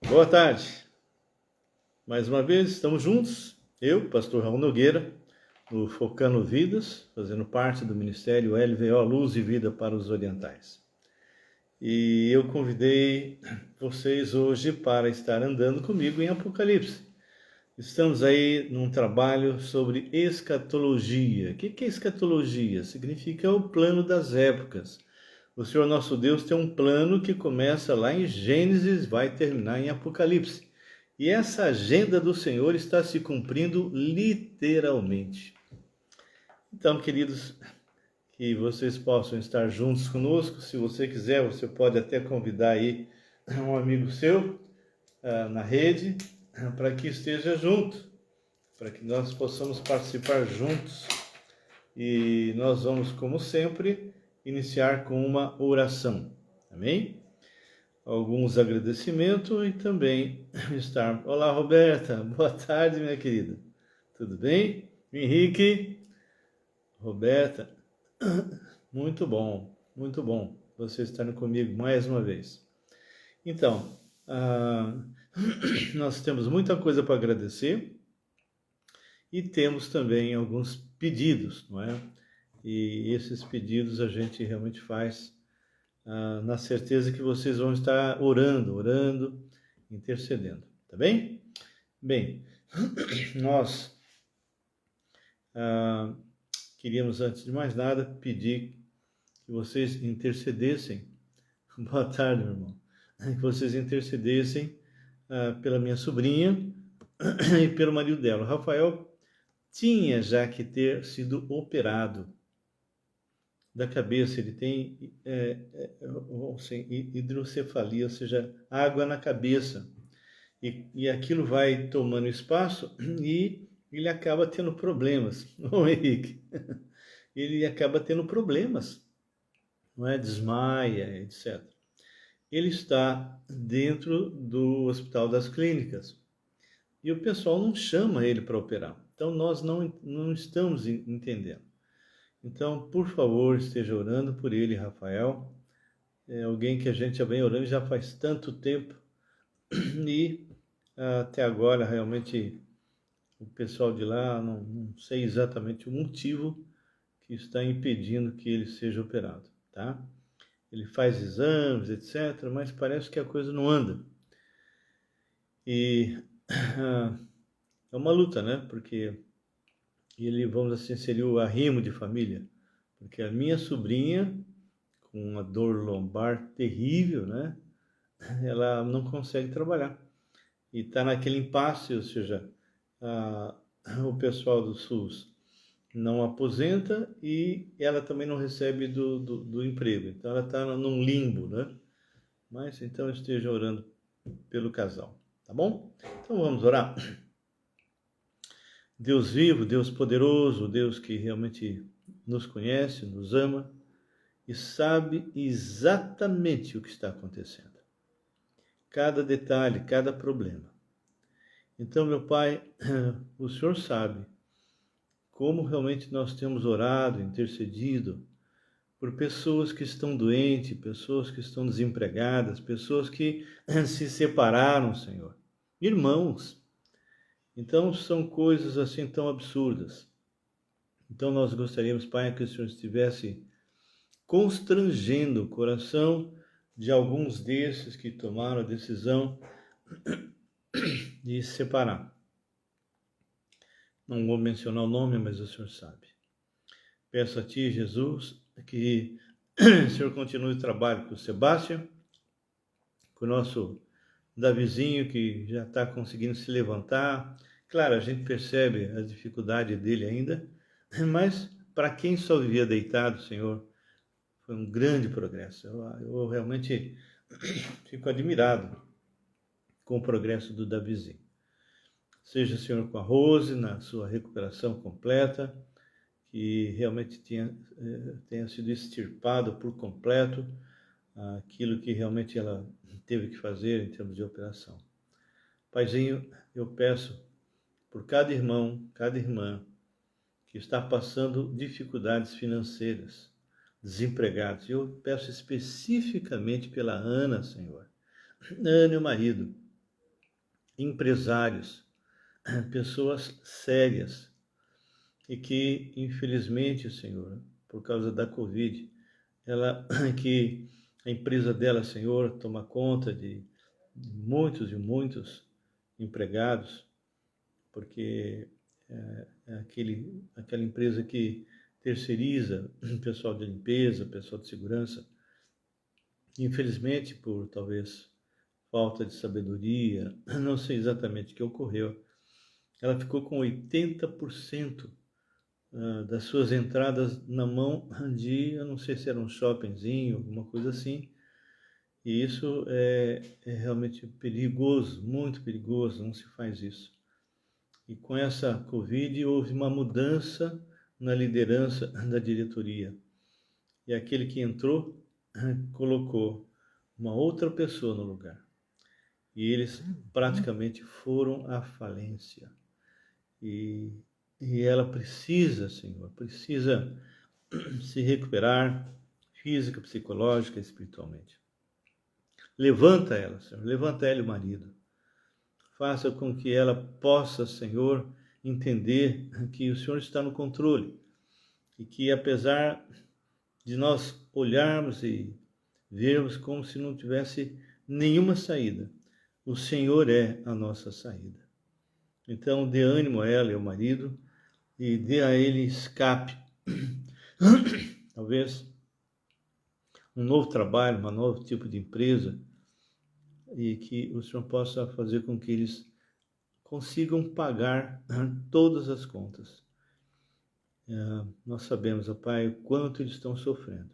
Boa tarde. Mais uma vez estamos juntos, eu, pastor Raul Nogueira, no Focando Vidas, fazendo parte do Ministério LVO Luz e Vida para os Orientais. E eu convidei vocês hoje para estar andando comigo em Apocalipse. Estamos aí num trabalho sobre escatologia. O que é escatologia? Significa o plano das épocas. O Senhor nosso Deus tem um plano que começa lá em Gênesis, vai terminar em Apocalipse. E essa agenda do Senhor está se cumprindo literalmente. Então, queridos, que vocês possam estar juntos conosco. Se você quiser, você pode até convidar aí um amigo seu na rede para que esteja junto, para que nós possamos participar juntos. E nós vamos, como sempre, iniciar com uma oração. Amém? Alguns agradecimentos e também estar... Olá, Roberta. Boa tarde, minha querida. Tudo bem? Henrique, Roberta, muito bom você estar comigo mais uma vez. Então, nós temos muita coisa para agradecer e temos também alguns pedidos, não é? E esses pedidos a gente realmente faz na certeza que vocês vão estar orando, intercedendo, tá bem? Bem, nós queríamos, antes de mais nada, pedir que vocês intercedessem. Boa tarde, meu irmão. Que vocês intercedessem pela minha sobrinha e pelo marido dela. O Rafael tinha já que ter sido operado da cabeça, ele tem hidrocefalia, ou seja, água na cabeça. E aquilo vai tomando espaço e ele acaba tendo problemas. Ô, Henrique, ele acaba tendo problemas, não é? Desmaia, etc. Ele está dentro do Hospital das Clínicas e o pessoal não chama ele para operar. Então, nós não estamos entendendo. Então, por favor, esteja orando por ele, Rafael. É alguém que a gente já vem orando já faz tanto tempo e até agora realmente o pessoal de lá não sei exatamente o motivo que está impedindo que ele seja operado, tá? Ele faz exames, etc., mas parece que a coisa não anda. E é uma luta, né? Porque ele, vamos assim, seria o arrimo de família. Porque a minha sobrinha, com uma dor lombar terrível, né? Ela não consegue trabalhar. E está naquele impasse, ou seja, o pessoal do SUS não aposenta e ela também não recebe do emprego. Então ela está num limbo, né? Mas então esteja orando pelo casal, tá bom? Então vamos orar. Deus vivo, Deus poderoso, Deus que realmente nos conhece, nos ama e sabe exatamente o que está acontecendo. Cada detalhe, cada problema. Então, meu Pai, o Senhor sabe como realmente nós temos orado, intercedido por pessoas que estão doentes, pessoas que estão desempregadas, pessoas que se separaram, Senhor. Irmãos. Então, são coisas assim tão absurdas. Então, nós gostaríamos, Pai, que o Senhor estivesse constrangendo o coração de alguns desses que tomaram a decisão de se separar. Não vou mencionar o nome, mas o Senhor sabe. Peço a Ti, Jesus, que o Senhor continue o trabalho com o Sebastião, com o nosso Davizinho, que já está conseguindo se levantar. Claro, a gente percebe a dificuldade dele ainda, mas para quem só vivia deitado, Senhor, foi um grande progresso. Eu realmente fico admirado com o progresso do Davizinho. Seja, Senhor, com a Rose, na sua recuperação completa, que realmente tenha sido extirpado por completo aquilo que realmente ela teve que fazer em termos de operação. Paizinho, eu peço por cada irmão, cada irmã que está passando dificuldades financeiras, desempregados. Eu peço especificamente pela Ana, Senhor. Ana e o marido. empresários, pessoas sérias e que, infelizmente, Senhor, por causa da Covid, que a empresa dela, Senhor, toma conta de muitos e muitos empregados, porque aquela empresa que terceiriza pessoal de limpeza, pessoal de segurança, infelizmente, por talvez falta de sabedoria, não sei exatamente o que ocorreu, ela ficou com 80% das suas entradas na mão eu não sei se era um shoppingzinho, alguma coisa assim, e isso é realmente perigoso, muito perigoso, não se faz isso. E com essa Covid houve uma mudança na liderança da diretoria. E aquele que entrou colocou uma outra pessoa no lugar. E eles praticamente foram à falência. E ela precisa, Senhor, precisa se recuperar física, psicológica e espiritualmente. Levanta ela, Senhor, levanta ela e o marido. Faça com que ela possa, Senhor, entender que o Senhor está no controle e que, apesar de nós olharmos e vermos como se não tivesse nenhuma saída, o Senhor é a nossa saída. Então, dê ânimo a ela e ao marido e dê a ele escape. Talvez um novo trabalho, um novo tipo de empresa, e que o Senhor possa fazer com que eles consigam pagar todas as contas. Nós sabemos, ó Pai, o quanto eles estão sofrendo.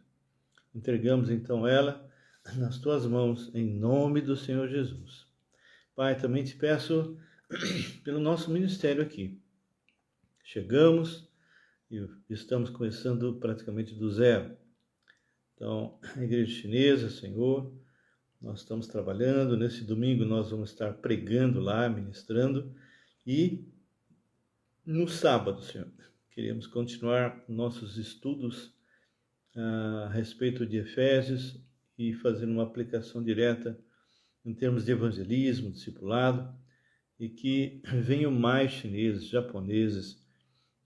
Entregamos então ela nas tuas mãos, em nome do Senhor Jesus. Pai, também te peço pelo nosso ministério aqui. Chegamos e estamos começando praticamente do zero. Então, a igreja chinesa, Senhor, nós estamos trabalhando. Nesse domingo nós vamos estar pregando lá, ministrando. E no sábado, Senhor, queremos continuar nossos estudos a respeito de Efésios e fazer uma aplicação direta em termos de evangelismo, discipulado, e que venham mais chineses, japoneses,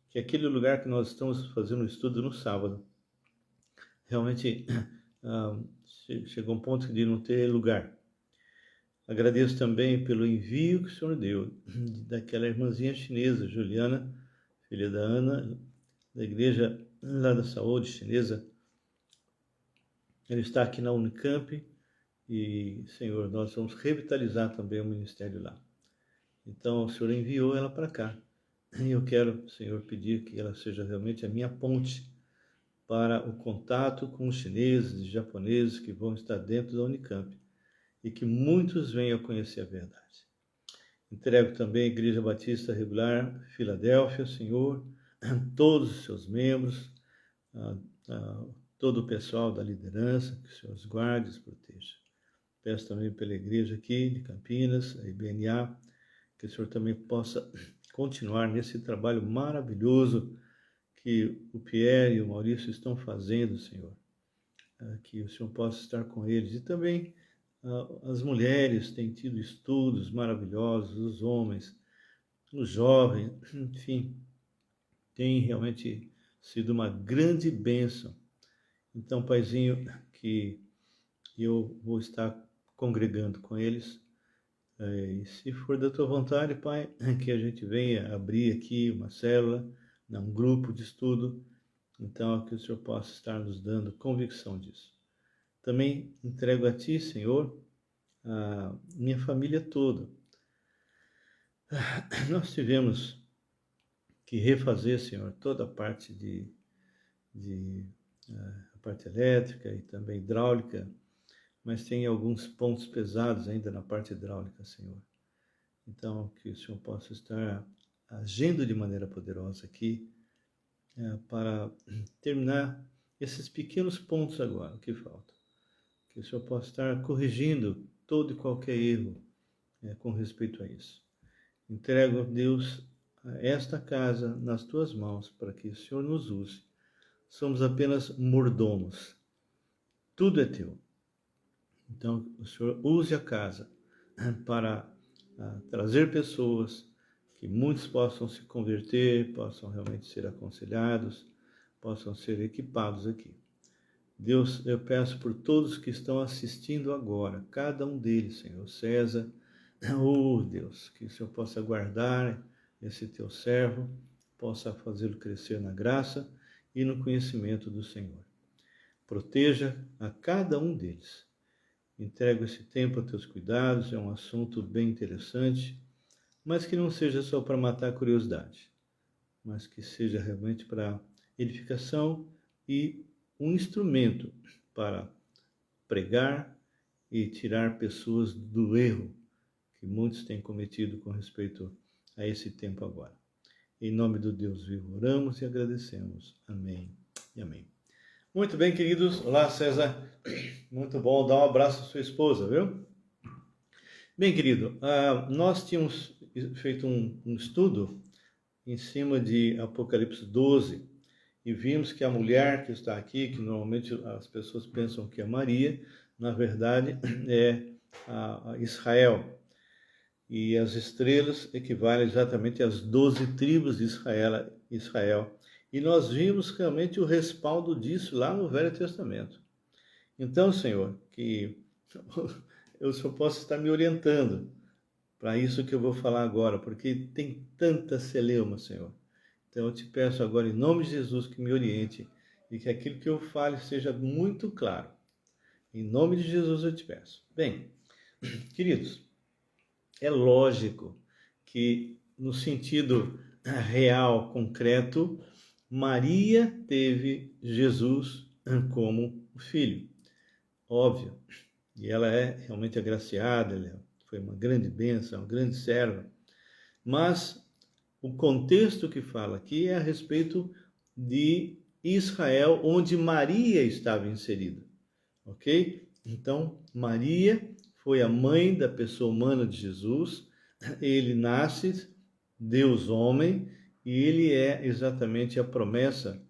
que aquele lugar que nós estamos fazendo o estudo no sábado, realmente chegou um ponto de não ter lugar. Agradeço também pelo envio que o Senhor deu daquela irmãzinha chinesa, Juliana, filha da Ana, da igreja lá da saúde chinesa. Ela está aqui na Unicamp e, Senhor, nós vamos revitalizar também o ministério lá. Então, o Senhor enviou ela para cá. E eu quero, Senhor, pedir que ela seja realmente a minha ponte para o contato com os chineses e japoneses que vão estar dentro da Unicamp e que muitos venham a conhecer a verdade. Entrego também a Igreja Batista Regular Filadélfia, Senhor, todos os seus membros, todo o pessoal da liderança, que o Senhor os guarde e os proteja. Peço também pela igreja aqui de Campinas, a IBNA, que o Senhor também possa continuar nesse trabalho maravilhoso que o Pierre e o Maurício estão fazendo, Senhor. Que o Senhor possa estar com eles. E também as mulheres têm tido estudos maravilhosos, os homens, os jovens, enfim, tem realmente sido uma grande bênção. Então, Paizinho, que eu vou estar congregando com eles, e se for da tua vontade, Pai, que a gente venha abrir aqui uma célula, um grupo de estudo, então que o Senhor possa estar nos dando convicção disso. Também entrego a Ti, Senhor, a minha família toda. Nós tivemos que refazer, Senhor, toda a parte a parte elétrica e também hidráulica, mas tem alguns pontos pesados ainda na parte hidráulica, Senhor. Então, que o Senhor possa estar agindo de maneira poderosa aqui para terminar esses pequenos pontos agora que faltam. Que o Senhor possa estar corrigindo todo e qualquer erro com respeito a isso. Entrego, Deus, esta casa nas Tuas mãos para que o Senhor nos use. Somos apenas mordomos. Tudo é Teu. Então, o Senhor use a casa para a trazer pessoas, que muitos possam se converter, possam realmente ser aconselhados, possam ser equipados aqui. Deus, eu peço por todos que estão assistindo agora, cada um deles, Senhor. César, oh Deus, que o Senhor possa guardar esse teu servo, possa fazê-lo crescer na graça e no conhecimento do Senhor. Proteja a cada um deles. Entrego esse tempo a teus cuidados, é um assunto bem interessante, mas que não seja só para matar a curiosidade, mas que seja realmente para edificação e um instrumento para pregar e tirar pessoas do erro que muitos têm cometido com respeito a esse tempo agora. Em nome do Deus vivo, oramos e agradecemos. Amém e amém. Muito bem, queridos. Olá, César. Muito bom. Dá um abraço à sua esposa, viu? Bem, querido, nós tínhamos feito um estudo em cima de Apocalipse 12 e vimos que a mulher que está aqui, que normalmente as pessoas pensam que é Maria, na verdade é a Israel. E as estrelas equivalem exatamente às 12 tribos de Israel. E nós vimos realmente o respaldo disso lá no Velho Testamento. Então, Senhor, que eu só posso estar me orientando para isso que eu vou falar agora, porque tem tanta celeuma, Senhor. Então eu te peço agora, em nome de Jesus, que me oriente e que aquilo que eu fale seja muito claro. Em nome de Jesus eu te peço. Bem, queridos, é lógico que no sentido real, concreto, Maria teve Jesus como filho. Óbvio. E ela é realmente agraciada, ela foi uma grande bênção, uma grande serva. Mas o contexto que fala aqui é a respeito de Israel, onde Maria estava inserida, ok? Então, Maria foi a mãe da pessoa humana de Jesus, ele nasce Deus homem, e ele é exatamente a promessa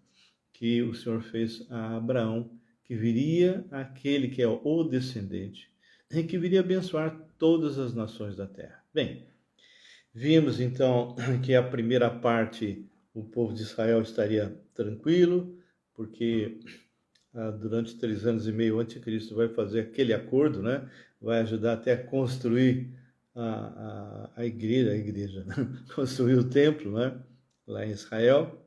que o Senhor fez a Abraão, que viria aquele que é o descendente, e que viria abençoar todas as nações da terra. Bem, vimos então que a primeira parte, o povo de Israel estaria tranquilo, porque durante 3 anos e meio o anticristo vai fazer aquele acordo, né? Vai ajudar até a construir a igreja, construir o templo, né? Lá em Israel.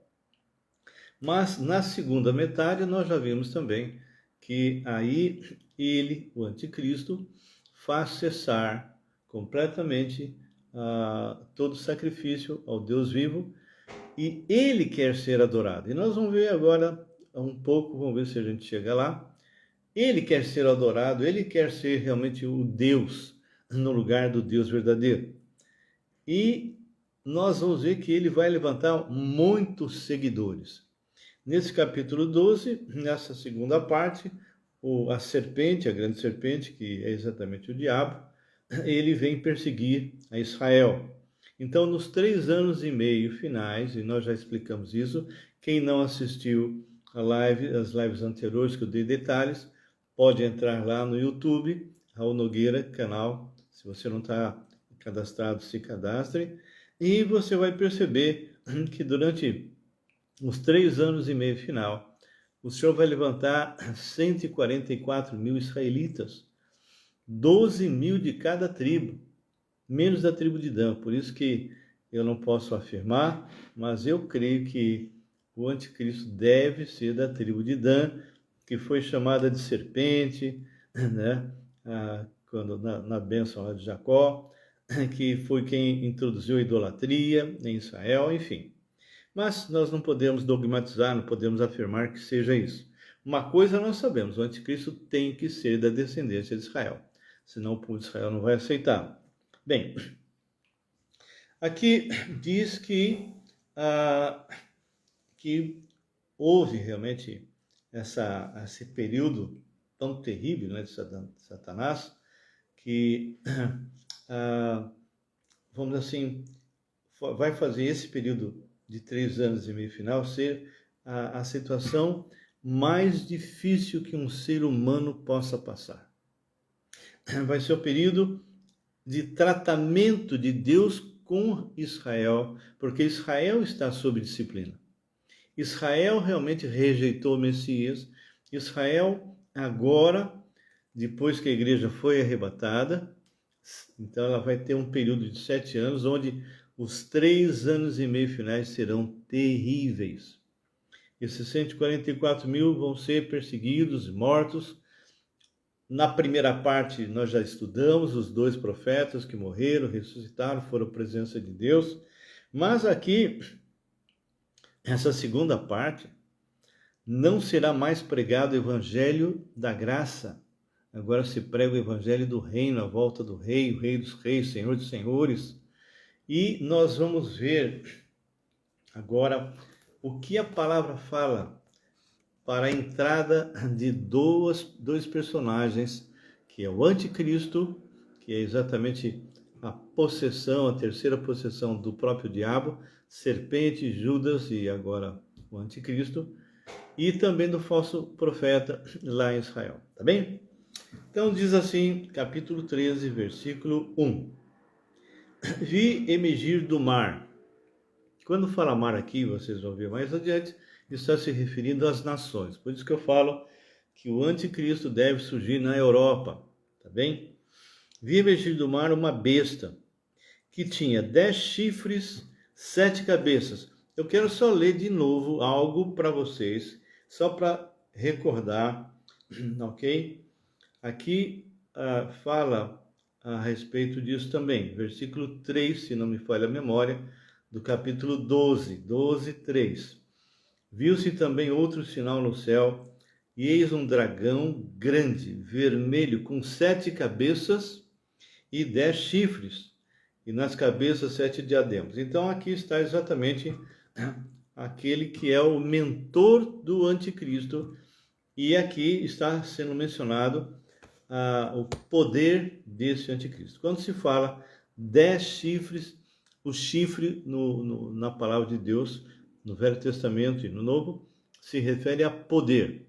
Mas na segunda metade nós já vimos também que aí ele, o anticristo, faz cessar completamente todo sacrifício ao Deus vivo e ele quer ser adorado. E nós vamos ver agora um pouco, vamos ver se a gente chega lá. Ele quer ser adorado, ele quer ser realmente o Deus no lugar do Deus verdadeiro. E nós vamos ver que ele vai levantar muitos seguidores. Nesse capítulo 12, nessa segunda parte, a serpente, a grande serpente, que é exatamente o diabo, ele vem perseguir a Israel. Então, nos 3 anos e meio finais, e nós já explicamos isso, quem não assistiu as lives anteriores que eu dei detalhes, pode entrar lá no YouTube, Raul Nogueira, canal. Se você não está cadastrado, se cadastre. E você vai perceber que durante os 3 anos e meio final, o Senhor vai levantar 144 mil israelitas, 12 mil de cada tribo, menos da tribo de Dan. Por isso que eu não posso afirmar, mas eu creio que o anticristo deve ser da tribo de Dan, que foi chamada de serpente, né? Quando na bênção lá de Jacó, que foi quem introduziu a idolatria em Israel, enfim. Mas nós não podemos dogmatizar, não podemos afirmar que seja isso. Uma coisa nós sabemos, o anticristo tem que ser da descendência de Israel, senão o povo de Israel não vai aceitar. Bem, aqui diz que houve realmente esse período tão terrível, né, de Satanás, que, vamos dizer assim, vai fazer esse período de 3 anos e meio final ser a situação mais difícil que um ser humano possa passar. Vai ser o período de tratamento de Deus com Israel, porque Israel está sob disciplina. Israel realmente rejeitou o Messias. Israel agora, depois que a igreja foi arrebatada, então ela vai ter um período de 7 anos, onde os 3 anos e meio finais serão terríveis. Esses 144 mil vão ser perseguidos, mortos. Na primeira parte, nós já estudamos os 2 profetas que morreram, ressuscitaram, foram a presença de Deus. Mas aqui, essa segunda parte, não será mais pregado o evangelho da graça. Agora se prega o evangelho do reino, a volta do rei, o rei dos reis, senhor dos senhores. E nós vamos ver agora o que a palavra fala para a entrada de dois personagens, que é o anticristo, que é exatamente a possessão, a terceira possessão do próprio diabo, serpente, Judas e agora o anticristo, e também do falso profeta lá em Israel, tá bem? Então diz assim, capítulo 13, versículo 1. Vi emergir do mar. Quando fala mar aqui, vocês vão ver mais adiante, está se referindo às nações. Por isso que eu falo que o anticristo deve surgir na Europa, tá bem? Vi emergir do mar uma besta que tinha 10 chifres, 7 cabeças. Eu quero só ler de novo algo para vocês, só para recordar, ok? Aqui fala a respeito disso também, versículo 3, se não me falha a memória, do capítulo 12, 3. Viu-se também outro sinal no céu, e eis um dragão grande, vermelho, com 7 cabeças e 10 chifres, e nas cabeças 7 diademas. Então aqui está exatamente aquele que é o mentor do anticristo, e aqui está sendo mencionado o poder desse anticristo. Quando se fala 10 chifres, o chifre na palavra de Deus, no Velho Testamento e no Novo, se refere a poder.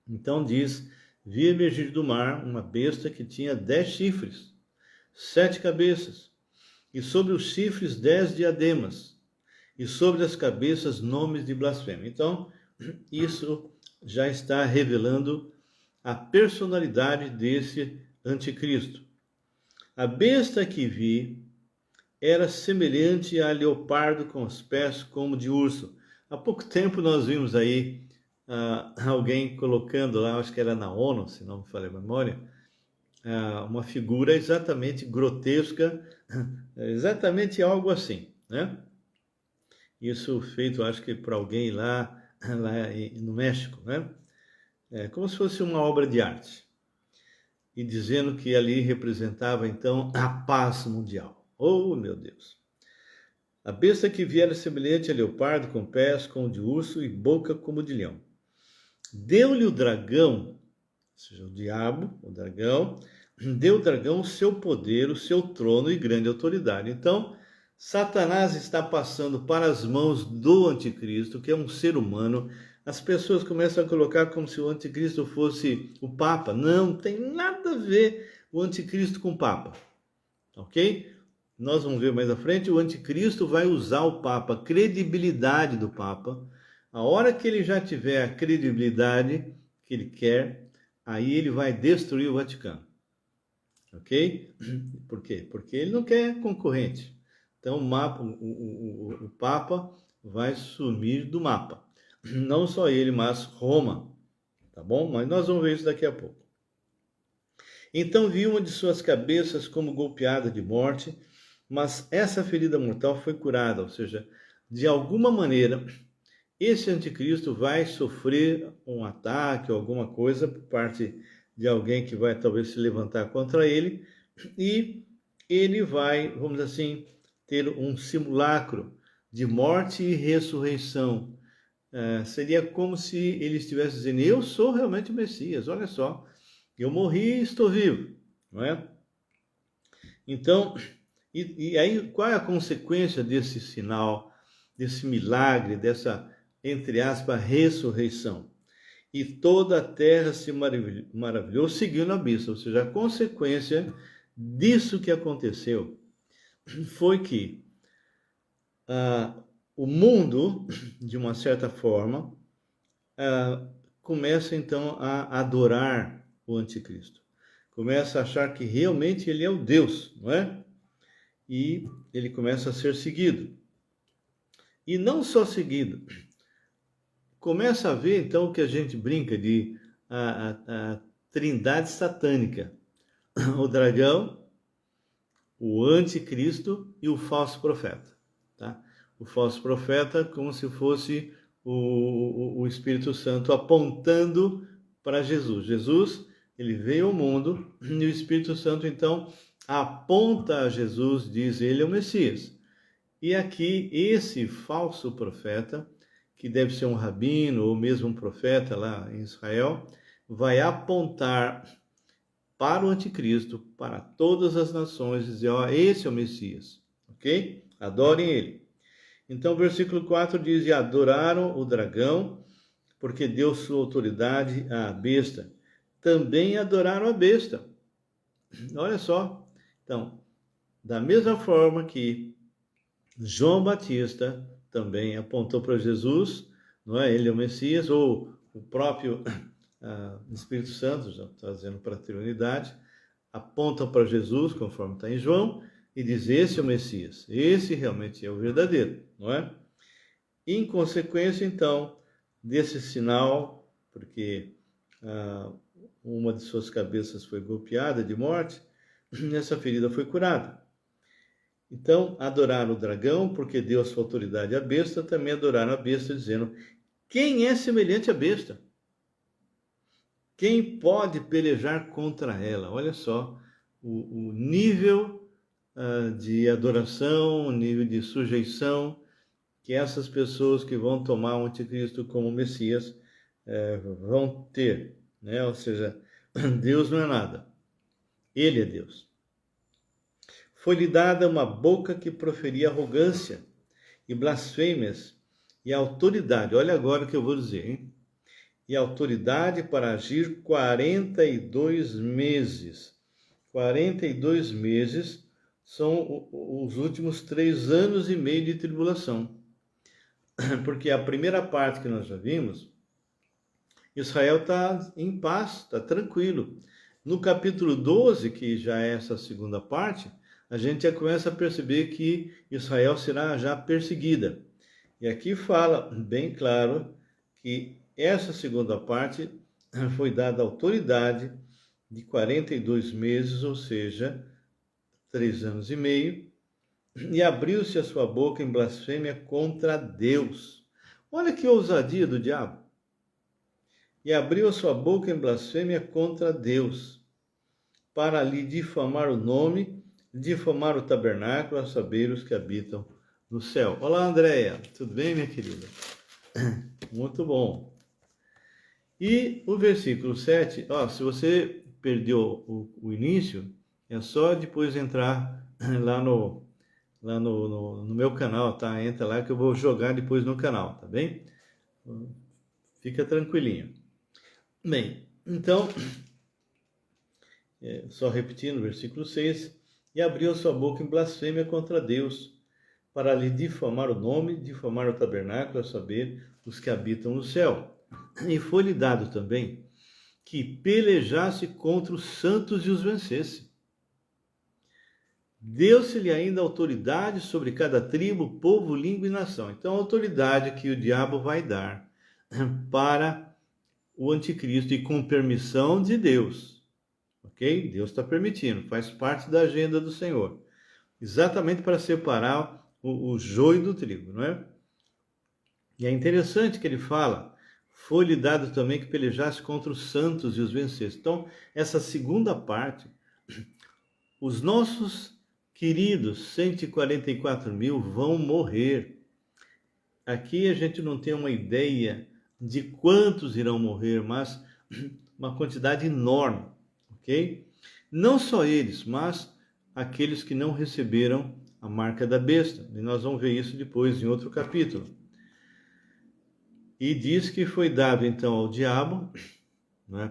Então diz, vi emergir do mar uma besta que tinha 10 chifres, 7 cabeças, e sobre os chifres 10 diademas, e sobre as cabeças nomes de blasfêmia. Então, isso já está revelando a personalidade desse anticristo. A besta que vi era semelhante a leopardo com os pés como de urso. Há pouco tempo nós vimos aí alguém colocando lá, acho que era na ONU, se não me falha a memória, uma figura exatamente grotesca, exatamente algo assim, né? Isso feito, acho que por alguém lá no México, né? Como se fosse uma obra de arte. E dizendo que ali representava, então, a paz mundial. Oh, meu Deus! A besta que viera semelhante a leopardo, com pés como de urso e boca como de leão. Deu-lhe o dragão, ou seja, o diabo, o dragão, deu o dragão o seu poder, o seu trono e grande autoridade. Então, Satanás está passando para as mãos do anticristo, que é um ser humano. As pessoas começam a colocar como se o anticristo fosse o Papa. Não, tem nada a ver o anticristo com o Papa, ok? Nós vamos ver mais à frente, o anticristo vai usar o Papa, a credibilidade do Papa. A hora que ele já tiver a credibilidade que ele quer, aí ele vai destruir o Vaticano, ok? Por quê? Porque ele não quer concorrente. Então o Papa vai sumir do mapa. Não só ele, mas Roma, tá bom? Mas nós vamos ver isso daqui a pouco. Então vi uma de suas cabeças como golpeada de morte, mas essa ferida mortal foi curada, ou seja, de alguma maneira, esse anticristo vai sofrer um ataque ou alguma coisa por parte de alguém que vai talvez se levantar contra ele, e ele vai, vamos dizer assim, ter um simulacro de morte e ressurreição. Seria como se ele estivesse dizendo, eu sou realmente o Messias, olha só, eu morri e estou vivo, não é? Então, e aí qual é a consequência desse sinal, desse milagre, dessa, entre aspas, ressurreição? E toda a terra se maravilhou, seguindo a besta, ou seja, a consequência disso que aconteceu foi que o mundo, de uma certa forma, começa então a adorar o anticristo. Começa a achar que realmente ele é o Deus, não é? E ele começa a ser seguido. E não só seguido, começa a ver então o que a gente brinca de a trindade satânica. O dragão, o anticristo e o falso profeta. Tá? O falso profeta como se fosse o Espírito Santo apontando para Jesus. Jesus, ele veio ao mundo e o Espírito Santo, então, aponta a Jesus, diz, ele é o Messias. E aqui, esse falso profeta, que deve ser um rabino ou mesmo um profeta lá em Israel, vai apontar para o anticristo, para todas as nações, dizer, ó, esse é o Messias, ok? Adorem ele. Então, o versículo 4 diz, e adoraram o dragão, porque deu sua autoridade à besta. Também adoraram a besta. Olha só. Então, da mesma forma que João Batista também apontou para Jesus, não é? Ele é o Messias, ou o próprio Espírito Santo, já trazendo para a Trindade, apontam para Jesus, conforme está em João, e diz, esse é o Messias, esse realmente é o verdadeiro, não é? Em consequência, então, desse sinal, porque uma de suas cabeças foi golpeada de morte, essa ferida foi curada. Então, adoraram o dragão, porque deu a sua autoridade à besta, também adoraram a besta, dizendo, quem é semelhante à besta? Quem pode pelejar contra ela? Olha só, o nível de adoração, o nível de sujeição que essas pessoas que vão tomar o anticristo como Messias vão ter, né? Ou seja, Deus não é nada, ele é Deus. Foi-lhe dada uma boca que proferia arrogância e blasfêmias e autoridade. Olha agora o que eu vou dizer, hein? E autoridade para agir 42 meses. 42 meses são os últimos 3 anos e meio de tribulação. Porque a primeira parte que nós já vimos, Israel está em paz, está tranquilo. No capítulo 12, que já é essa segunda parte, a gente já começa a perceber que Israel será já perseguida. E aqui fala bem claro que essa segunda parte foi dada autoridade de 42 meses, ou seja, 3 anos e meio, e abriu-se a sua boca em blasfêmia contra Deus. Olha que ousadia do diabo. E abriu a sua boca em blasfêmia contra Deus, para lhe difamar o nome, difamar o tabernáculo, a saber os que habitam no céu. Olá, Andréia, tudo bem, minha querida? Muito bom. E o versículo 7, se você perdeu o início, é só depois entrar lá no meu canal, tá? Entra lá que eu vou jogar depois no canal, tá bem? Fica tranquilinho. Bem, então, só repetindo o versículo 6, e abriu sua boca em blasfêmia contra Deus, para lhe difamar o nome, difamar o tabernáculo, a saber, os que habitam no céu. E foi-lhe dado também que pelejasse contra os santos e os vencesse. Deu-se-lhe ainda autoridade sobre cada tribo, povo, língua e nação. Então, a autoridade que o diabo vai dar para o anticristo e com permissão de Deus. Ok? Deus está permitindo, faz parte da agenda do Senhor. Exatamente para separar o joio do trigo, não é? E é interessante que ele fala, foi-lhe dado também que pelejasse contra os santos e os vencesse. Então, essa segunda parte, os nossos queridos 144 mil vão morrer. Aqui a gente não tem uma ideia de quantos irão morrer, mas uma quantidade enorme, ok? Não só eles, mas aqueles que não receberam a marca da besta. E nós vamos ver isso depois em outro capítulo. E diz que foi dado então ao diabo,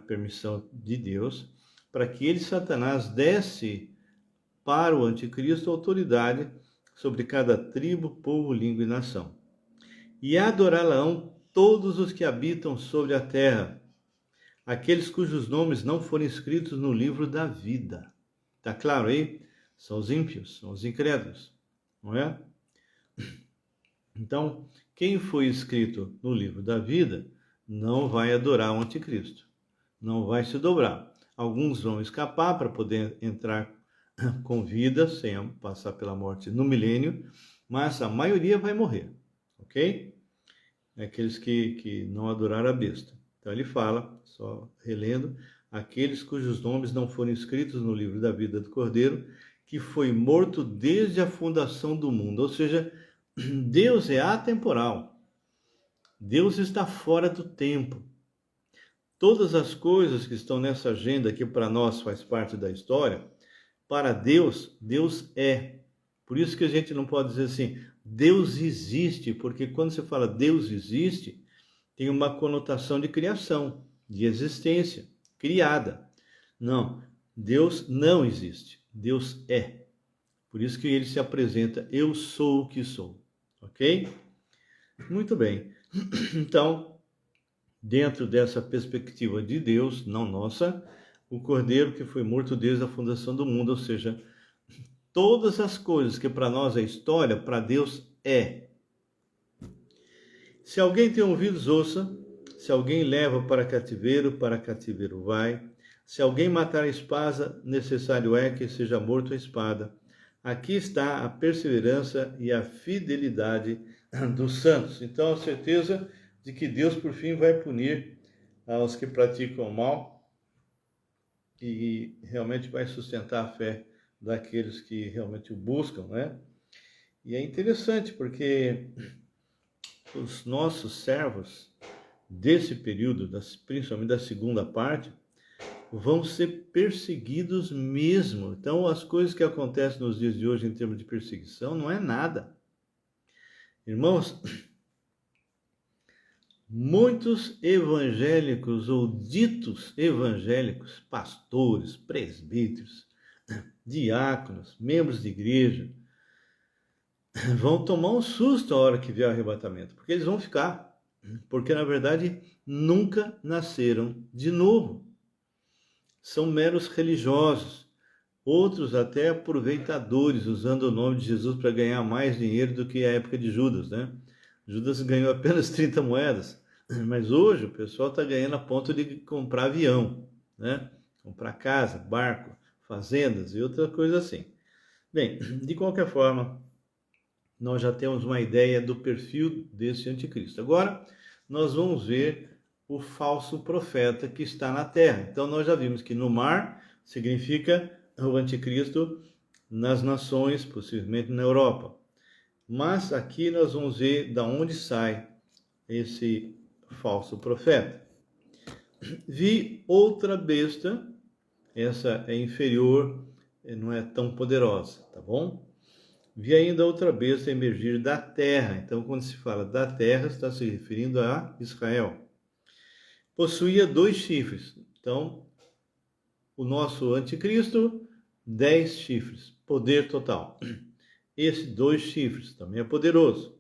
permissão de Deus, para que ele, Satanás, desse para o anticristo autoridade sobre cada tribo, povo, língua e nação. E adorá-la-ão todos os que habitam sobre a terra, aqueles cujos nomes não forem escritos no livro da vida. Tá claro aí? São os ímpios, são os incrédulos, não é? Então, quem foi escrito no livro da vida não vai adorar o anticristo, não vai se dobrar. Alguns vão escapar para poder entrar com vida, sem passar pela morte no milênio, mas a maioria vai morrer, ok? Aqueles que não adoraram a besta. Então ele fala, só relendo, aqueles cujos nomes não foram escritos no livro da vida do Cordeiro, que foi morto desde a fundação do mundo. Ou seja, Deus é atemporal. Deus está fora do tempo. Todas as coisas que estão nessa agenda que para nós faz parte da história, para Deus, Deus é. Por isso que a gente não pode dizer assim, Deus existe, porque quando você fala Deus existe, tem uma conotação de criação, de existência, criada. Não, Deus não existe, Deus é. Por isso que ele se apresenta, eu sou o que sou, ok? Muito bem. Então, dentro dessa perspectiva de Deus, não nossa, o Cordeiro que foi morto desde a fundação do mundo, ou seja, todas as coisas que para nós é história, para Deus é. Se alguém tem ouvidos, ouça. Se alguém leva para cativeiro vai. Se alguém matar a espada, necessário é que seja morto a espada. Aqui está a perseverança e a fidelidade dos santos. Então, a certeza de que Deus, por fim, vai punir aos que praticam o mal e realmente vai sustentar a fé daqueles que realmente o buscam, né? E é interessante porque os nossos servos desse período, principalmente da segunda parte, vão ser perseguidos mesmo. Então, as coisas que acontecem nos dias de hoje em termos de perseguição não é nada. Irmãos, muitos evangélicos ou ditos evangélicos, pastores, presbíteros, diáconos, membros de igreja, vão tomar um susto a hora que vier o arrebatamento, porque eles vão ficar, porque na verdade nunca nasceram de novo. São meros religiosos, outros até aproveitadores, usando o nome de Jesus para ganhar mais dinheiro do que a época de Judas, né? Judas ganhou apenas 30 moedas, mas hoje o pessoal está ganhando a ponto de comprar avião, né? Comprar casa, barco, fazendas e outra coisa assim. Bem, de qualquer forma, nós já temos uma ideia do perfil desse anticristo. Agora, nós vamos ver o falso profeta que está na terra. Então, nós já vimos que no mar significa o anticristo nas nações, possivelmente na Europa. Mas aqui nós vamos ver de onde sai esse falso profeta. Vi outra besta, essa é inferior, não é tão poderosa, tá bom? Vi ainda outra besta emergir da terra. Então, quando se fala da terra, está se referindo a Israel. Possuía 2 chifres. Então, o nosso anticristo, 10 chifres. Poder total. Esse 2 chifres também é poderoso.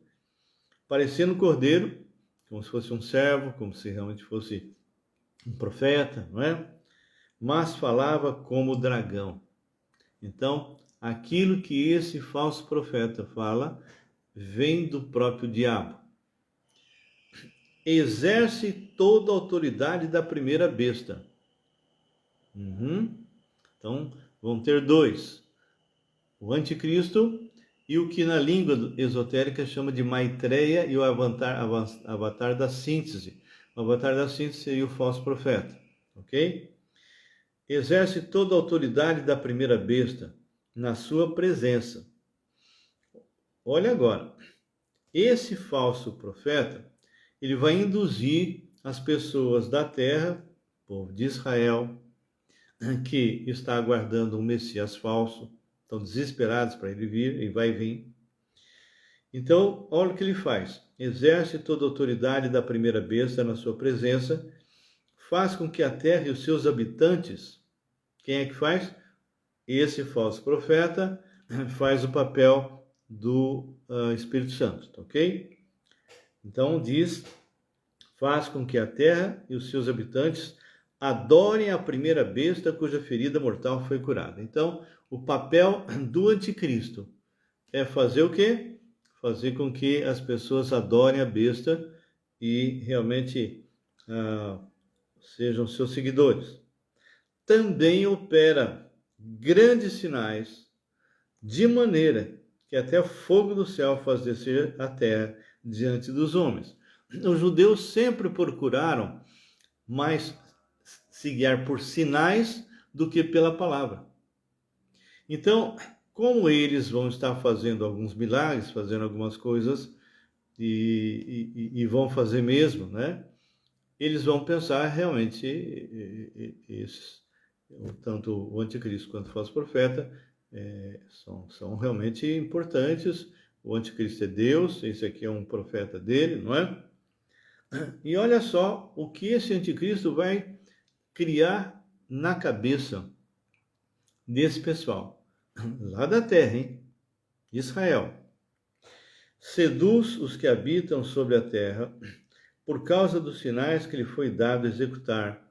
Parecendo um cordeiro, como se fosse um servo, como se realmente fosse um profeta, não é? Mas falava como dragão. Então, aquilo que esse falso profeta fala vem do próprio diabo. Exerce toda a autoridade da primeira besta. Então, vão ter 2. O anticristo e o que na língua esotérica chama de Maitreya e o avatar da síntese. O avatar da síntese seria o falso profeta. Ok? Exerce toda a autoridade da primeira besta na sua presença. Olha agora, esse falso profeta, ele vai induzir as pessoas da terra, povo de Israel, que está aguardando um Messias falso, estão desesperados para ele vir, e vai vir. Então, olha o que ele faz. Exerce toda a autoridade da primeira besta na sua presença, faz com que a terra e os seus habitantes, quem é que faz? esse falso profeta faz o papel do Espírito Santo, ok? Então diz, faz com que a terra e os seus habitantes adorem a primeira besta cuja ferida mortal foi curada. Então, o papel do anticristo é fazer o quê? Fazer com que as pessoas adorem a besta e realmente sejam seus seguidores. Também opera grandes sinais, de maneira que até fogo do céu faz descer a terra diante dos homens. Os judeus sempre procuraram mais se guiar por sinais do que pela palavra. Então, como eles vão estar fazendo alguns milagres, fazendo algumas coisas, e vão fazer mesmo, né? Eles vão pensar realmente, tanto o anticristo quanto o falso profeta, são realmente importantes. O anticristo é Deus, esse aqui é um profeta dele, não é? E olha só o que esse anticristo vai criar na cabeça desse pessoal, lá da terra, hein? Israel. Seduz os que habitam sobre a terra por causa dos sinais que lhe foi dado executar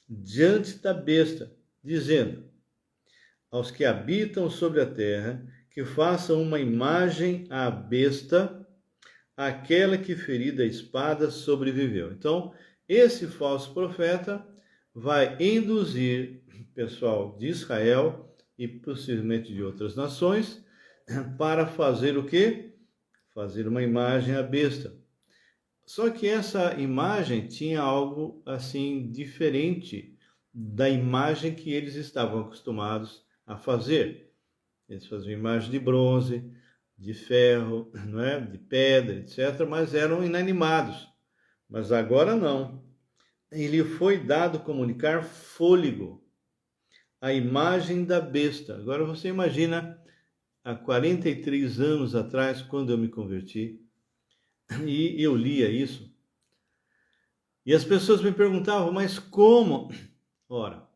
diante da besta, dizendo aos que habitam sobre a terra que façam uma imagem à besta, aquela que ferida a espada sobreviveu. Então, esse falso profeta vai induzir o pessoal de Israel e possivelmente de outras nações para fazer o quê? Fazer uma imagem à besta. Só que essa imagem tinha algo assim diferente da imagem que eles estavam acostumados a fazer. Eles faziam imagem de bronze, de ferro, não é? De pedra, etc., mas eram inanimados. Mas agora não. Ele foi dado comunicar fôlego, a imagem da besta. Agora você imagina, há 43 anos atrás, quando eu me converti, e eu lia isso, e as pessoas me perguntavam, mas como? Ora,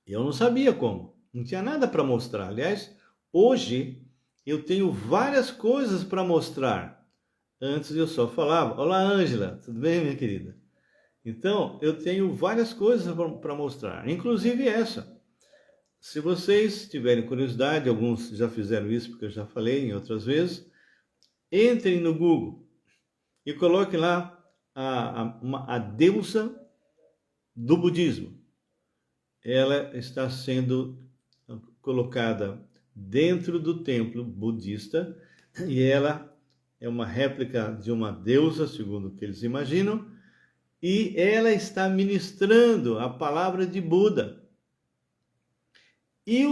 eu não sabia como, não tinha nada para mostrar. Aliás, hoje eu tenho várias coisas para mostrar. Antes eu só falava, olá Ângela, tudo bem, minha querida? Então, eu tenho várias coisas para mostrar, inclusive essa. Se vocês tiverem curiosidade, alguns já fizeram isso, porque eu já falei em outras vezes, entrem no Google e coloquem lá a deusa do budismo. Ela está sendo colocada dentro do templo budista e ela é uma réplica de uma deusa, segundo o que eles imaginam, e ela está ministrando a palavra de Buda. E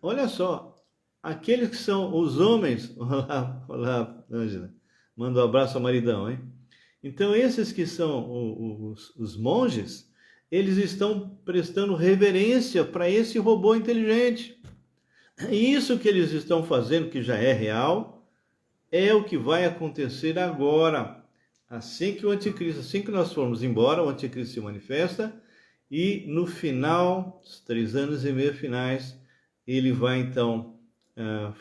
olha só, aqueles que são os homens, olá, Ângela, manda um abraço ao maridão, hein? Então, esses que são os monges, eles estão prestando reverência para esse robô inteligente. E isso que eles estão fazendo, que já é real, é o que vai acontecer agora. Assim que o anticristo, assim que nós formos embora, o anticristo se manifesta e no final, os 3 anos e meio finais, ele vai então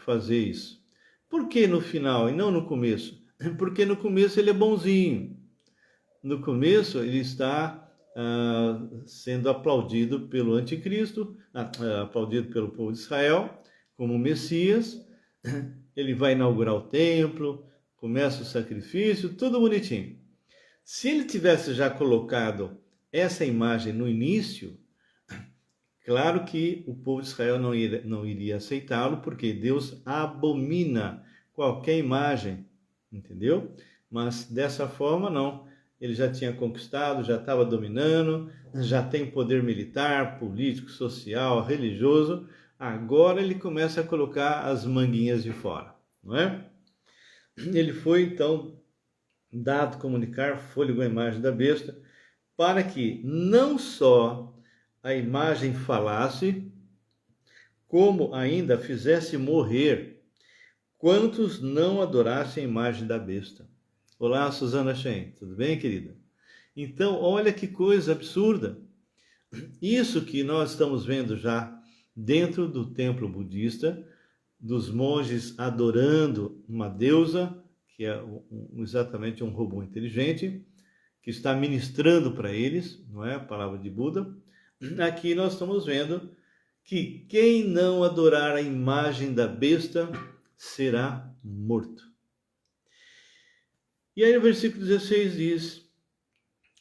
fazer isso. Por que no final e não no começo? Porque no começo ele é bonzinho. No começo ele está sendo aplaudido pelo anticristo, aplaudido pelo povo de Israel como Messias. Ele vai inaugurar o templo, começa o sacrifício, tudo bonitinho. Se ele tivesse já colocado essa imagem no início, claro que o povo de Israel não iria aceitá-lo, porque Deus abomina qualquer imagem, entendeu? Mas dessa forma não, ele já tinha conquistado, já estava dominando, já tem poder militar, político, social, religioso, agora ele começa a colocar as manguinhas de fora, não é? Ele foi então dado comunicar fôlego à imagem da besta, para que não só a imagem falasse, como ainda fizesse morrer quantos não adorassem a imagem da besta. Olá, Suzana Shen, tudo bem, querida? Então, olha que coisa absurda. Isso que nós estamos vendo já dentro do templo budista, dos monges adorando uma deusa, que é exatamente um robô inteligente, que está ministrando para eles, não é a palavra de Buda. Aqui nós estamos vendo que quem não adorar a imagem da besta será morto. E aí o versículo 16 diz: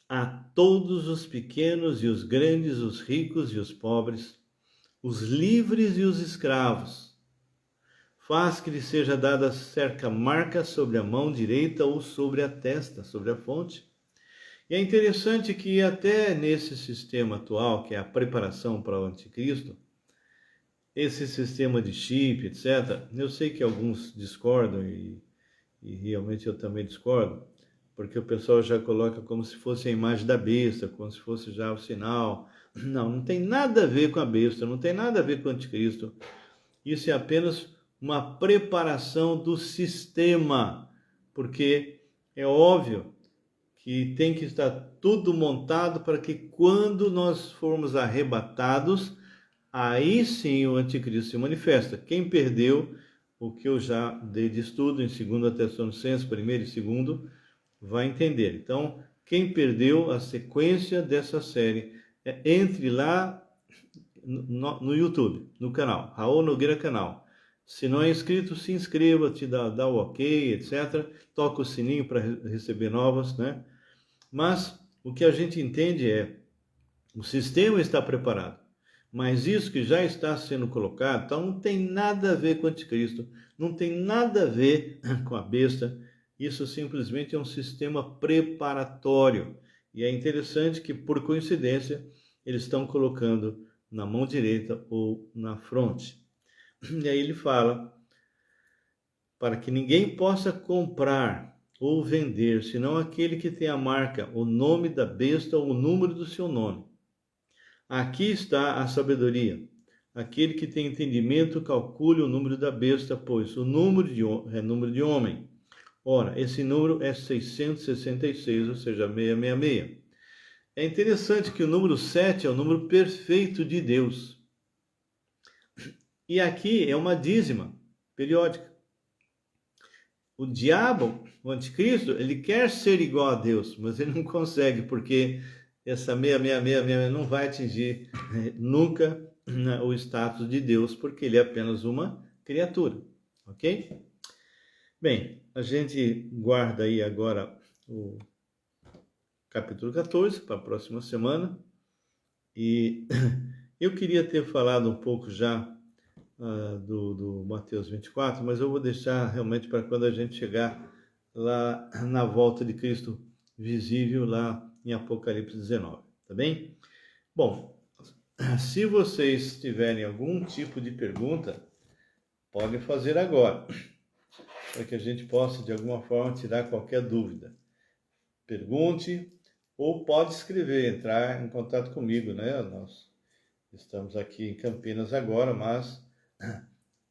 a todos os pequenos e os grandes, os ricos e os pobres, os livres e os escravos, faz que lhe seja dada certa marca sobre a mão direita ou sobre a testa, sobre a fronte. E é interessante que até nesse sistema atual, que é a preparação para o anticristo, esse sistema de chip, etc., eu sei que alguns discordam e realmente eu também discordo, porque o pessoal já coloca como se fosse a imagem da besta, como se fosse já o sinal. Não tem nada a ver com a besta, não tem nada a ver com o anticristo. Isso é apenas uma preparação do sistema, porque é óbvio que tem que estar tudo montado para que quando nós formos arrebatados, aí sim o anticristo se manifesta. Quem perdeu o que eu já dei de estudo em 2 Tessalonicenses, 1º e 2º, vai entender. Então, quem perdeu a sequência dessa série, entre lá no YouTube, no canal, Raul Nogueira Canal. Se não é inscrito, se inscreva, te dá o ok, etc. Toca o sininho para receber novas, né? Mas o que a gente entende é, o sistema está preparado, mas isso que já está sendo colocado, então não tem nada a ver com o anticristo, não tem nada a ver com a besta, isso simplesmente é um sistema preparatório. E é interessante que, por coincidência, eles estão colocando na mão direita ou na fronte. E aí ele fala, para que ninguém possa comprar ou vender, senão aquele que tem a marca, o nome da besta ou o número do seu nome. Aqui está a sabedoria. Aquele que tem entendimento, calcule o número da besta, pois o número é número de homem. Ora, esse número é 666, ou seja, 666. É interessante que o número 7 é o número perfeito de Deus. E aqui é uma dízima periódica. O diabo, o anticristo, ele quer ser igual a Deus, mas ele não consegue, porque essa 666 não vai atingir nunca o status de Deus, porque ele é apenas uma criatura, ok? Bem, a gente guarda aí agora o capítulo 14 para a próxima semana, e eu queria ter falado um pouco já do Mateus 24, mas eu vou deixar realmente para quando a gente chegar lá na volta de Cristo visível lá em Apocalipse 19, tá bem? Bom, se vocês tiverem algum tipo de pergunta, podem fazer agora, para que a gente possa de alguma forma tirar qualquer dúvida. Pergunte ou pode escrever, entrar em contato comigo, né? Nós estamos aqui em Campinas agora, mas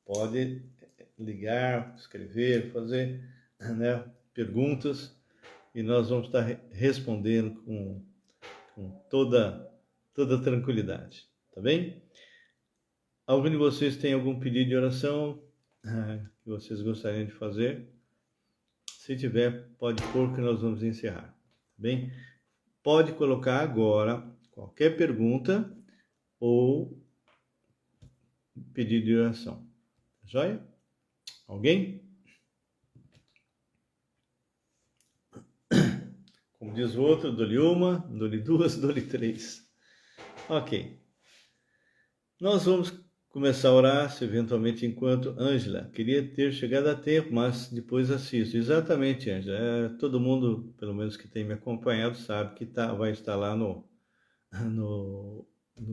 pode ligar, escrever, fazer, né, perguntas, e nós vamos estar respondendo com toda tranquilidade, tá bem? Algum de vocês tem algum pedido de oração que vocês gostariam de fazer? Se tiver, pode pôr que nós vamos encerrar, tá bem? Pode colocar agora qualquer pergunta ou pedido de oração. Joia? Alguém? Como diz o outro, dou-lhe uma, dou-lhe duas, dou-lhe três. Ok. Nós vamos começar a orar, se eventualmente, enquanto Ângela. Queria ter chegado a tempo, mas depois assisto. Exatamente, Ângela. Todo mundo, pelo menos que tem me acompanhado, sabe que vai estar lá no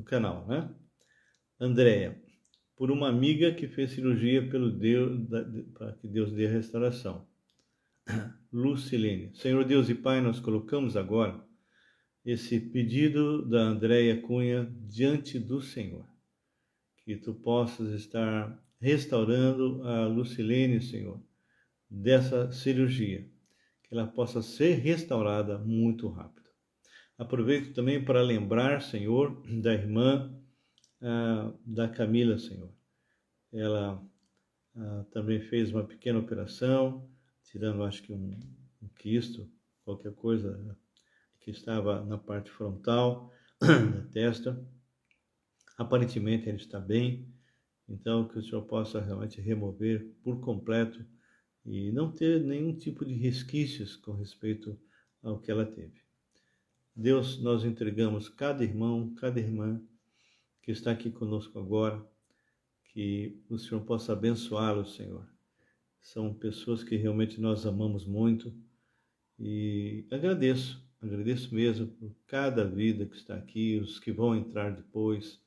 canal, né? Andréia, por uma amiga que fez cirurgia para que Deus dê a restauração. Lucilene, Senhor Deus e Pai, nós colocamos agora esse pedido da Andréia Cunha diante do Senhor. Que tu possas estar restaurando a Lucilene, Senhor, dessa cirurgia. Que ela possa ser restaurada muito rápido. Aproveito também para lembrar, Senhor, da irmã da Camila, Senhor. Ela também fez uma pequena operação, tirando, acho que um quisto, qualquer coisa que estava na parte frontal da testa. Aparentemente ele está bem, então que o Senhor possa realmente remover por completo e não ter nenhum tipo de resquícios com respeito ao que ela teve. Deus, nós entregamos cada irmão, cada irmã que está aqui conosco agora, que o Senhor possa abençoá-los, Senhor. São pessoas que realmente nós amamos muito e agradeço mesmo por cada vida que está aqui, os que vão entrar depois,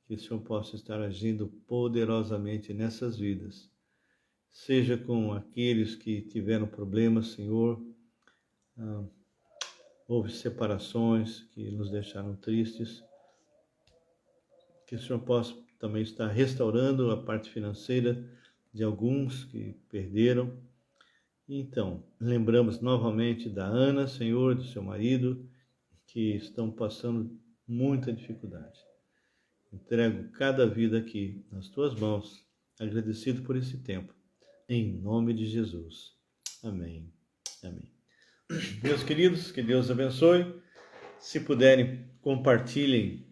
que o Senhor possa estar agindo poderosamente nessas vidas. Seja com aqueles que tiveram problemas, Senhor, houve separações que nos deixaram tristes, que o Senhor possa também estar restaurando a parte financeira de alguns que perderam. Então, lembramos novamente da Ana, Senhor, do seu marido, que estão passando muita dificuldade. Entrego cada vida aqui nas tuas mãos, agradecido por esse tempo, em nome de Jesus. Amém. Amém. Meus queridos, que Deus abençoe. Se puderem, compartilhem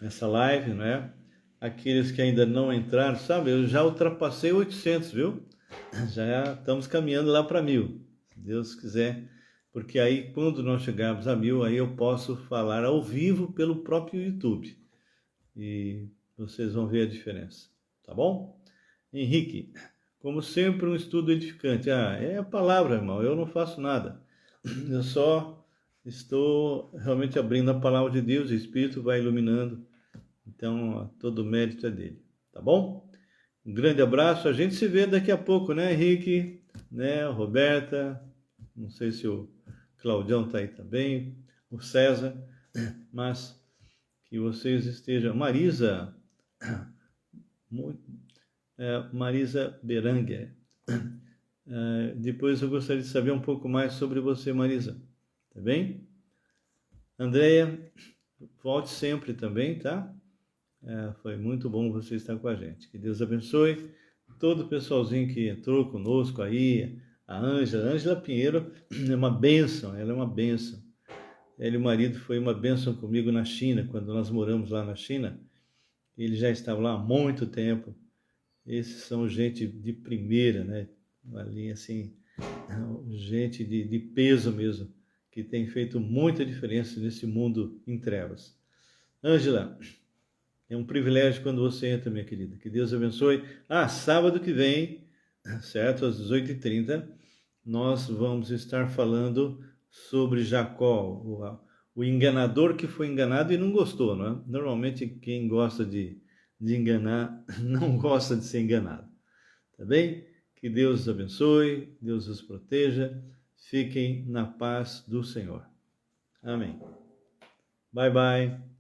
essa live, não é? Aqueles que ainda não entraram, sabe, eu já ultrapassei 800, viu? Já estamos caminhando lá para 1000, se Deus quiser, porque aí quando nós chegarmos a 1000, aí eu posso falar ao vivo pelo próprio YouTube e vocês vão ver a diferença, tá bom? Henrique, como sempre, um estudo edificante. É a palavra, irmão, eu não faço nada, eu só estou realmente abrindo a palavra de Deus, o Espírito vai iluminando, então todo o mérito é dele, tá bom? Um grande abraço, a gente se vê daqui a pouco, né, Henrique, né, Roberta, não sei se o Claudião está aí também, o César, mas que vocês estejam... Marisa Beranger, depois eu gostaria de saber um pouco mais sobre você, Marisa, tá bem? Andréia, volte sempre também, tá? Foi muito bom você estar com a gente. Que Deus abençoe todo o pessoalzinho que entrou conosco aí, a Ângela Pinheiro é uma bênção, ela é uma bênção. Ele e o marido foi uma bênção comigo na China, quando nós moramos lá na China. Ele já estava lá há muito tempo. Esses são gente de primeira, né? Uma linha assim, gente de peso mesmo, que tem feito muita diferença nesse mundo em trevas. Ângela, é um privilégio quando você entra, minha querida. Que Deus abençoe. Sábado que vem, certo? Às 18h30, nós vamos estar falando sobre Jacó, o enganador que foi enganado e não gostou, não é? Normalmente quem gosta de enganar não gosta de ser enganado. Tá bem? Que Deus os abençoe, Deus os proteja. Fiquem na paz do Senhor. Amém. Bye, bye.